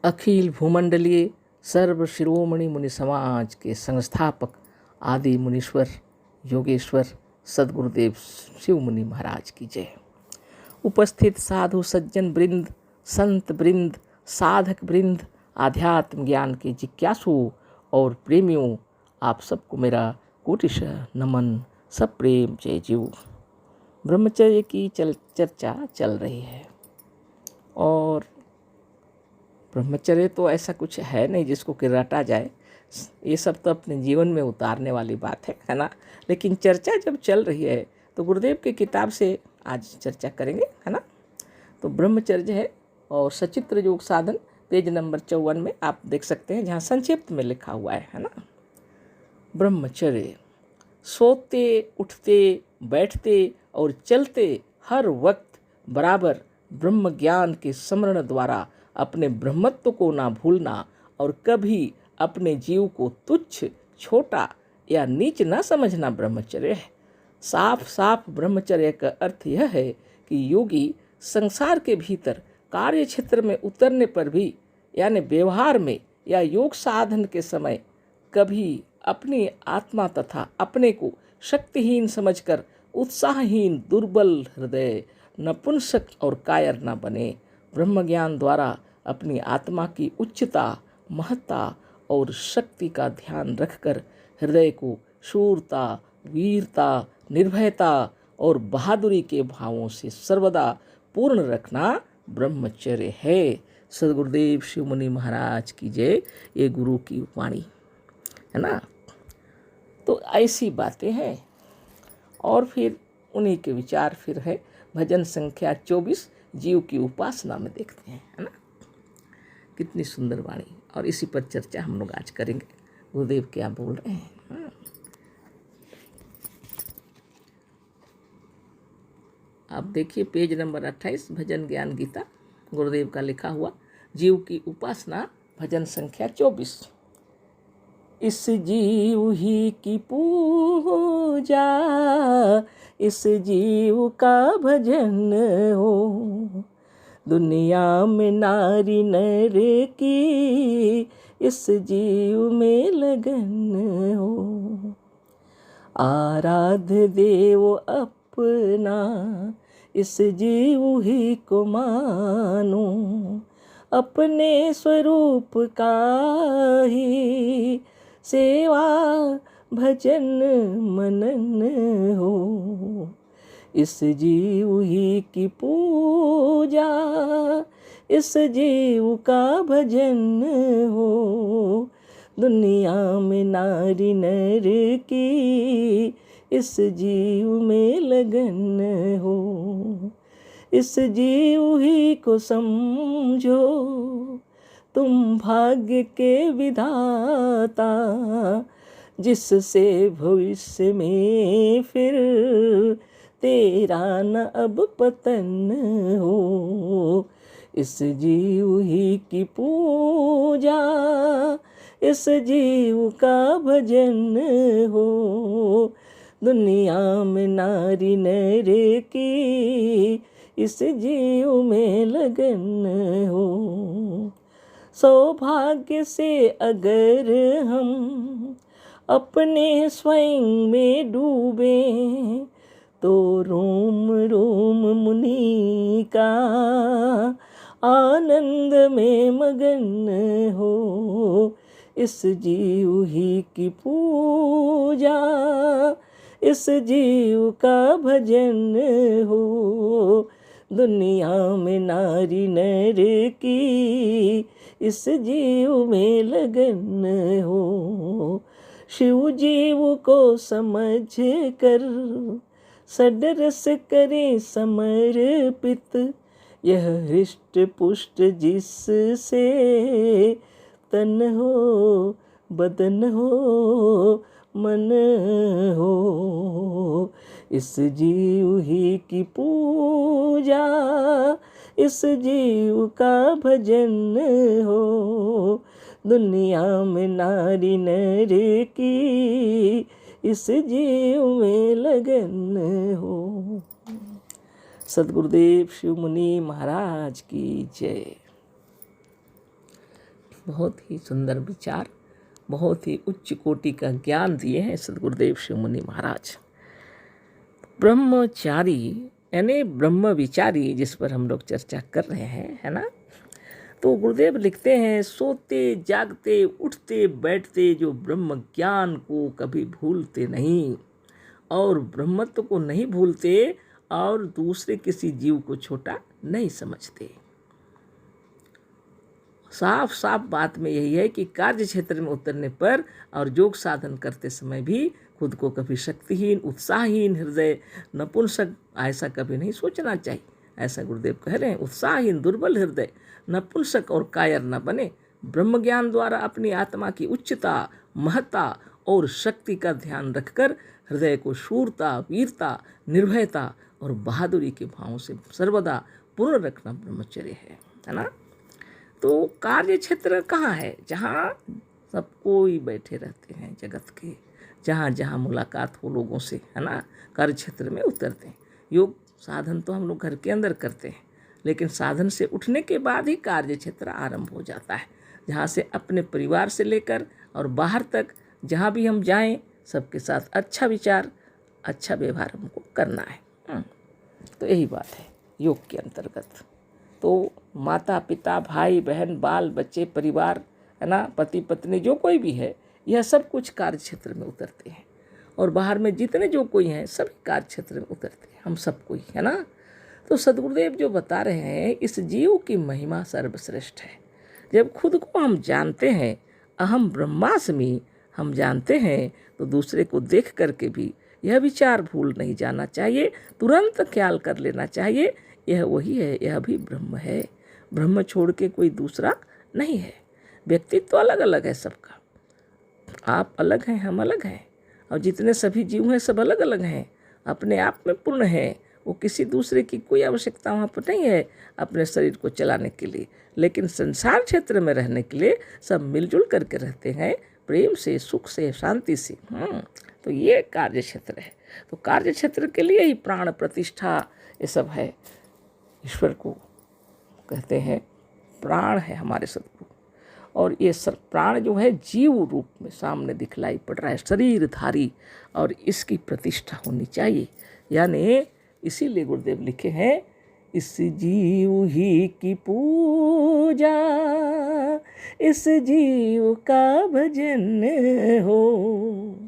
अखिल भूमंडलीय सर्व शिरोमणि मुनि समाज के संस्थापक आदि मुनीश्वर योगेश्वर सद्गुरुदेव शिव मुनि महाराज की जय। उपस्थित साधु सज्जन वृंद, संत वृंद, साधक वृंद, आध्यात्म ज्ञान के जिज्ञासु और प्रेमियों, आप सबको मेरा कोटिशः नमन, सब प्रेम जय जीव। ब्रह्मचर्य की चर्चा चल रही है और ब्रह्मचर्य तो ऐसा कुछ है नहीं जिसको कि रटा जाए, ये सब तो अपने जीवन में उतारने वाली बात है ना। लेकिन चर्चा जब चल रही है तो गुरुदेव की किताब से आज चर्चा करेंगे, है ना। तो ब्रह्मचर्य है और सचित्र योग साधन पेज नंबर 54 में आप देख सकते हैं, जहाँ संक्षिप्त में लिखा हुआ है ना। ब्रह्मचर्य सोते उठते बैठते और चलते हर वक्त बराबर ब्रह्म ज्ञान के स्मरण द्वारा अपने ब्रह्मत्व को ना भूलना और कभी अपने जीव को तुच्छ, छोटा या नीच न समझना ब्रह्मचर्य है। साफ साफ ब्रह्मचर्य का अर्थ यह है कि योगी संसार के भीतर कार्य क्षेत्र में उतरने पर भी, यानी व्यवहार में या योग साधन के समय, कभी अपनी आत्मा तथा अपने को शक्तिहीन समझकर उत्साहहीन, दुर्बल हृदय, नपुंसक और कायर न बने। ब्रह्म ज्ञान द्वारा अपनी आत्मा की उच्चता, महत्ता और शक्ति का ध्यान रखकर हृदय को शूरता, वीरता, निर्भयता और बहादुरी के भावों से सर्वदा पूर्ण रखना ब्रह्मचर्य है। सद्गुरुदेव शिव मुनि महाराज की जय। ये गुरु की वाणी है ना। तो ऐसी बातें हैं और फिर उन्हीं के विचार फिर है भजन संख्या 24 जीव की उपासना में देखते हैं, है ना। कितनी सुंदर वाणी, और इसी पर चर्चा हम लोग आज करेंगे। गुरुदेव क्या बोल रहे हैं। आप देखिए पेज नंबर 28 भजन ज्ञान गीता, गुरुदेव का लिखा हुआ जीव की उपासना भजन संख्या 24। इस जीव ही की पूजा, इस जीव का भजन हो, दुनिया में नारी नर की इस जीव में लगन हो। आराध्य देव अपना इस जीव ही को मानो, अपने स्वरूप का ही सेवा भजन मनन हो। इस जीव ही की पूजा, इस जीव का भजन हो, दुनिया में नारी नर की इस जीव में लगन हो। इस जीव ही को समझो तुम भाग्य के विधाता, जिससे भविष्य में फिर तेरा न अब पतन हो। इस जीव ही की पूजा, इस जीव का भजन हो, दुनिया में नारी नर की इस जीव में लगन हो। सौभाग्य से अगर हम अपने स्वयं में डूबे, तो रोम रोम मुनि का आनंद में मगन हो। इस जीव ही की पूजा, इस जीव का भजन हो, दुनिया में नारी नर की इस जीव में लगन हो। शिव जीव को समझ कर सडरस करे समर्पित, यह हृष्ट पुष्ट जिससे तन हो, बदन हो, मन हो। इस जीव ही की पूजा, इस जीव का भजन हो, दुनिया में नारी नर की इस जीव में लगन हो। सद्गुरुदेव शिव मुनि महाराज की जय। बहुत ही सुंदर विचार, बहुत ही उच्च कोटि का ज्ञान दिए हैं सदगुरुदेव शिव मुनि महाराज। ब्रह्मचारी यानी ब्रह्म विचारी, जिस पर हम लोग चर्चा कर रहे हैं, है ना। तो गुरुदेव लिखते हैं, सोते जागते उठते बैठते जो ब्रह्म ज्ञान को कभी भूलते नहीं और ब्रह्मत्व को नहीं भूलते और दूसरे किसी जीव को छोटा नहीं समझते। साफ साफ बात में यही है कि कार्य क्षेत्र में उतरने पर और योग साधन करते समय भी खुद को कभी शक्तिहीन, उत्साहहीन, हृदय नपुंसक ऐसा कभी नहीं सोचना चाहिए। ऐसा गुरुदेव कह रहे हैं, उत्साहहीन, दुर्बल हृदय, नपुंसक और कायर न बने। ब्रह्म ज्ञान द्वारा अपनी आत्मा की उच्चता, महत्ता और शक्ति का ध्यान रखकर हृदय को शूरता, वीरता, निर्भयता और बहादुरी के भावों से सर्वदा पूर्ण रखना ब्रह्मचर्य है ना। तो कार्य क्षेत्र कहाँ है? जहाँ सब कोई बैठे रहते हैं जगत के, जहाँ जहाँ मुलाकात हो लोगों से, है ना, कार्य क्षेत्र में उतरते हैं। योग साधन तो हम लोग घर के अंदर करते हैं, लेकिन साधन से उठने के बाद ही कार्य क्षेत्र आरंभ हो जाता है, जहाँ से अपने परिवार से लेकर और बाहर तक जहाँ भी हम जाएं, सबके साथ अच्छा विचार, अच्छा व्यवहार हमको करना है। तो यही बात है योग के अंतर्गत। तो माता पिता, भाई बहन, बाल बच्चे, परिवार, है ना, पति पत्नी, जो कोई भी है, यह सब कुछ कार्य क्षेत्र में उतरते हैं। और बाहर में जितने जो कोई हैं सभी कार्य क्षेत्र में उतरते हैं, हम सब कोई, है ना। तो सदगुरुदेव जो बता रहे हैं, इस जीव की महिमा सर्वश्रेष्ठ है। जब खुद को हम जानते हैं, अहम ब्रह्मास्मि हम जानते हैं, तो दूसरे को देख करके भी यह विचार भूल नहीं जाना चाहिए, तुरंत ख्याल कर लेना चाहिए, यह वही है, यह भी ब्रह्म है। ब्रह्म छोड़ के कोई दूसरा नहीं है। व्यक्तित्व तो अलग अलग है सबका, आप अलग हैं, हम अलग हैं, और जितने सभी जीव हैं सब अलग अलग हैं, अपने आप में पूर्ण हैं। वो किसी दूसरे की कोई आवश्यकता वहाँ पर नहीं है अपने शरीर को चलाने के लिए, लेकिन संसार क्षेत्र में रहने के लिए सब मिलजुल करके रहते हैं, प्रेम से, सुख से, शांति से। तो ये कार्य क्षेत्र है। तो कार्य क्षेत्र के लिए ही प्राण प्रतिष्ठा ये सब है। ईश्वर को कहते हैं प्राण है हमारे सदगुरु, और ये प्राण जो है जीव रूप में सामने दिखलाई पड़ रहा है, शरीरधारी, और इसकी प्रतिष्ठा होनी चाहिए। यानी इसीलिए गुरुदेव लिखे हैं, इस जीव ही की पूजा, इस जीव का भजन हो।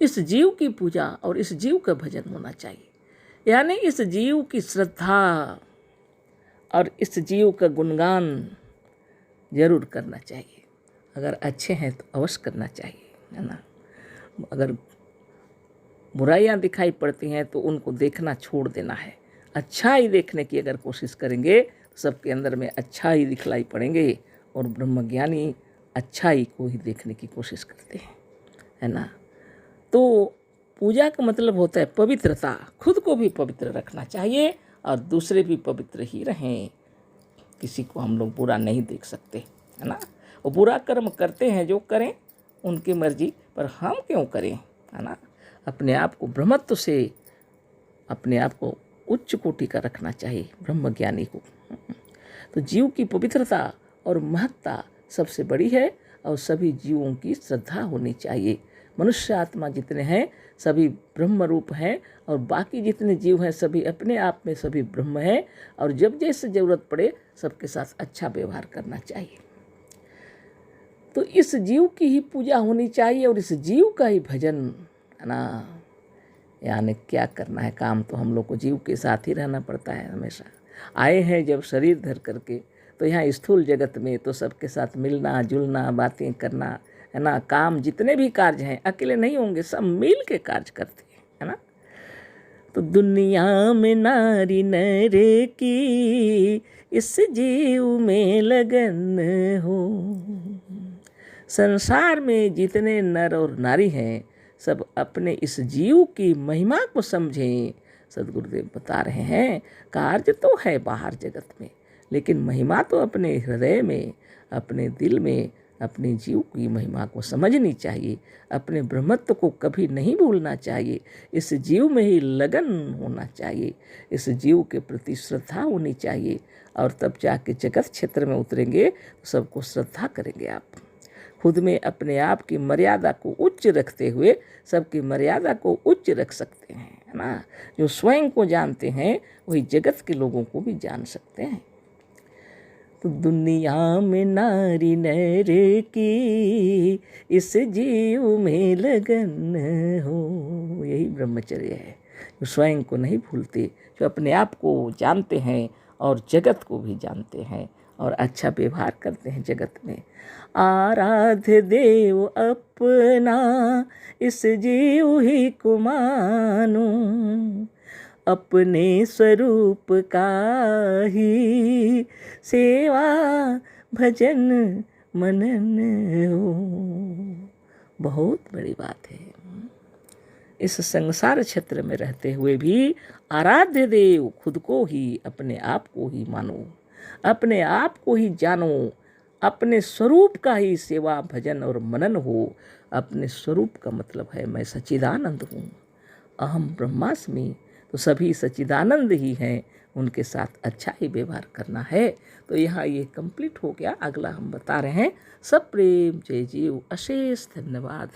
इस जीव की पूजा और इस जीव का भजन होना चाहिए। यानी इस जीव की श्रद्धा और इस जीव का गुणगान जरूर करना चाहिए। अगर अच्छे हैं तो अवश्य करना चाहिए, है ना। अगर बुराइयां दिखाई पड़ती हैं तो उनको देखना छोड़ देना है। अच्छाई देखने की अगर कोशिश करेंगे तो सबके अंदर में अच्छाई दिखलाई पड़ेंगे, और ब्रह्मज्ञानी अच्छाई को ही देखने की कोशिश करते हैं, है ना। तो पूजा का मतलब होता है पवित्रता, खुद को भी पवित्र रखना चाहिए और दूसरे भी पवित्र ही रहें। किसी को हम लोग बुरा नहीं देख सकते, है ना। वो बुरा कर्म करते हैं, जो करें उनकी मर्जी, पर हम क्यों करें, है ना। अपने आप को ब्रह्मत्व से, अपने आप को उच्च कोटि का रखना चाहिए ब्रह्मज्ञानी को। तो जीव की पवित्रता और महत्ता सबसे बड़ी है, और सभी जीवों की श्रद्धा होनी चाहिए। मनुष्य आत्मा जितने हैं सभी ब्रह्म रूप हैं, और बाकी जितने जीव हैं सभी अपने आप में सभी ब्रह्म हैं, और जब जैसे ज़रूरत पड़े सबके साथ अच्छा व्यवहार करना चाहिए। तो इस जीव की ही पूजा होनी चाहिए और इस जीव का ही भजन, है ना। यानी क्या करना है, काम तो हम लोग को जीव के साथ ही रहना पड़ता है हमेशा। आए हैं जब शरीर धर करके, तो यहाँ स्थूल जगत में तो सबके साथ मिलना जुलना, बातें करना, है ना। काम जितने भी कार्य हैं अकेले नहीं होंगे, सब मिल के कार्य करते हैं, है ना। तो दुनिया में नारी नर की इस जीव में लगन हो। संसार में जितने नर और नारी हैं सब अपने इस जीव की महिमा को समझें। सदगुरुदेव बता रहे हैं, कार्य तो है बाहर जगत में, लेकिन महिमा तो अपने हृदय में, अपने दिल में अपने जीव की महिमा को समझनी चाहिए, अपने ब्रह्मत्व को कभी नहीं भूलना चाहिए। इस जीव में ही लगन होना चाहिए, इस जीव के प्रति श्रद्धा होनी चाहिए, और तब जाके जगत क्षेत्र में उतरेंगे तो सबको श्रद्धा करेंगे आप। खुद में अपने आप की मर्यादा को उच्च रखते हुए सबकी मर्यादा को उच्च रख सकते हैं, है ना। जो स्वयं को जानते हैं वही जगत के लोगों को भी जान सकते हैं। तो दुनिया में नारी नर की इस जीव में लगन हो, यही ब्रह्मचर्य है। जो स्वयं को नहीं भूलते, जो अपने आप को जानते हैं और जगत को भी जानते हैं और अच्छा व्यवहार करते हैं जगत में। आराध्य देव अपना इस जीव ही को मानो, अपने स्वरूप का ही सेवा भजन मनन हो। बहुत बड़ी बात है। इस संसार क्षेत्र में रहते हुए भी आराध्य देव खुद को ही, अपने आप को ही मानो, अपने आप को ही जानो, अपने स्वरूप का ही सेवा भजन और मनन हो। अपने स्वरूप का मतलब है मैं सच्चिदानंद हूँ, अहम ब्रह्मास्मि। तो सभी सच्चिदानंद ही हैं, उनके साथ अच्छा ही व्यवहार करना है। तो यहाँ ये कंप्लीट हो गया। अगला हम बता रहे हैं। सब प्रेम जय जीव। अशेष धन्यवाद।